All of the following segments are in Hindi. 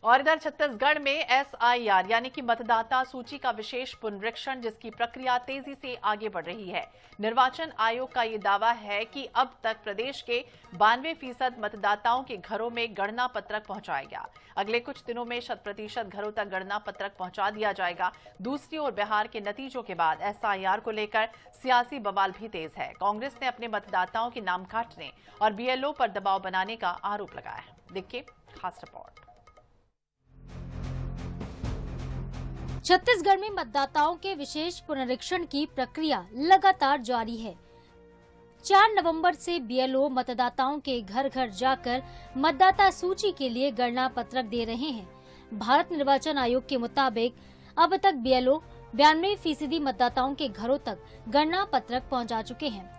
और इधर छत्तीसगढ़ में एसआईआर यानी कि मतदाता सूची का विशेष पुनरीक्षण जिसकी प्रक्रिया तेजी से आगे बढ़ रही है। निर्वाचन आयोग का ये दावा है कि अब तक प्रदेश के 92% मतदाताओं के घरों में गणना पत्रक पहुंचाया गया। अगले कुछ दिनों में 100% घरों तक गणना पत्रक पहुंचा दिया जाएगा। दूसरी ओर बिहार के नतीजों के बाद एसआईआर को लेकर सियासी बवाल भी तेज है। कांग्रेस ने अपने मतदाताओं के नाम काटने और बीएलओ पर दबाव बनाने का आरोप लगाया है। देखिए खास रिपोर्ट। छत्तीसगढ़ में मतदाताओं के विशेष पुनरीक्षण की प्रक्रिया लगातार जारी है। 4 नवंबर से बीएलओ मतदाताओं के घर घर जाकर मतदाता सूची के लिए गणना पत्रक दे रहे हैं। भारत निर्वाचन आयोग के मुताबिक अब तक बीएलओ 92% मतदाताओं के घरों तक गणना पत्रक पहुंचा चुके हैं।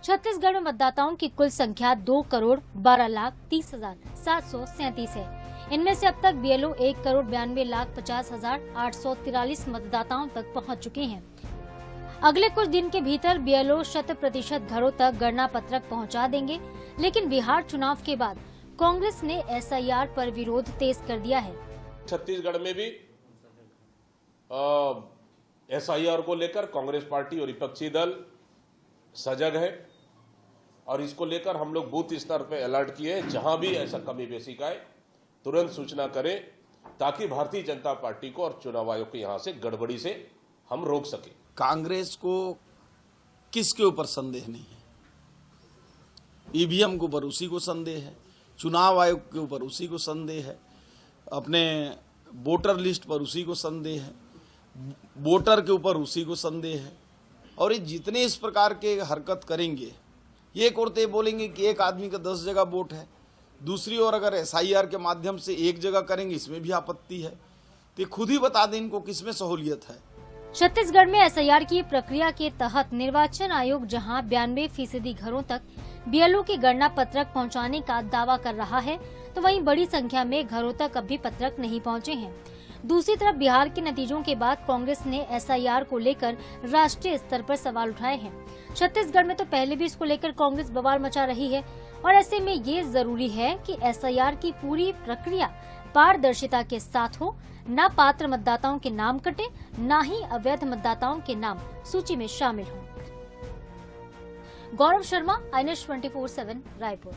छत्तीसगढ़ में मतदाताओं की कुल संख्या 2,30,30,737 है। इनमें से अब तक बीएलओ 1,92,50,843 मतदाताओं तक पहुंच चुके हैं। अगले कुछ दिन के भीतर बीएलओ 100% घरों तक गणना पत्रक पहुंचा देंगे। लेकिन बिहार चुनाव के बाद कांग्रेस ने एसआईआर पर विरोध तेज कर दिया है। छत्तीसगढ़ में भी एसआईआर को लेकर कांग्रेस पार्टी और विपक्षी दल सजग है और इसको लेकर हम लोग बूथ स्तर पे अलर्ट किए। जहां भी ऐसा कमी बेसी का है तुरंत सूचना करें ताकि भारतीय जनता पार्टी को और चुनाव आयोग को यहां से गड़बड़ी से हम रोक सके। कांग्रेस को किसके ऊपर संदेह नहीं है? ईवीएम के ऊपर उसी को संदेह है, चुनाव आयोग के ऊपर उसी को संदेह है, अपने वोटर लिस्ट पर उसी को संदेह है, वोटर के ऊपर उसी को संदेह है। और ये जितने इस प्रकार के हरकत करेंगे, एक और तो बोलेंगे कि एक आदमी का 10 जगह वोट है, दूसरी ओर अगर एसआईआर के माध्यम से एक जगह करेंगे, इसमें भी आपत्ति है। तो खुद ही बता दें इनको किसमें सहूलियत है। छत्तीसगढ़ में एसआईआर की प्रक्रिया के तहत निर्वाचन आयोग जहां 92% घरों तक बीएलओ की गणना पत्रक पहुंचाने का दावा कर रहा है, तो वहीं बड़ी संख्या में घरों तक अभी पत्रक नहीं पहुंचे हैं। दूसरी तरफ बिहार के नतीजों के बाद कांग्रेस ने एसआईआर को लेकर राष्ट्रीय स्तर पर सवाल उठाए हैं। छत्तीसगढ़ में तो पहले भी इसको लेकर कांग्रेस बवाल मचा रही है और ऐसे में ये जरूरी है कि एसआईआर की पूरी प्रक्रिया पारदर्शिता के साथ हो, न पात्र मतदाताओं के नाम कटे, न ही अवैध मतदाताओं के नाम सूची में शामिल हों। गौरव शर्मा, INS 24/7 रायपुर।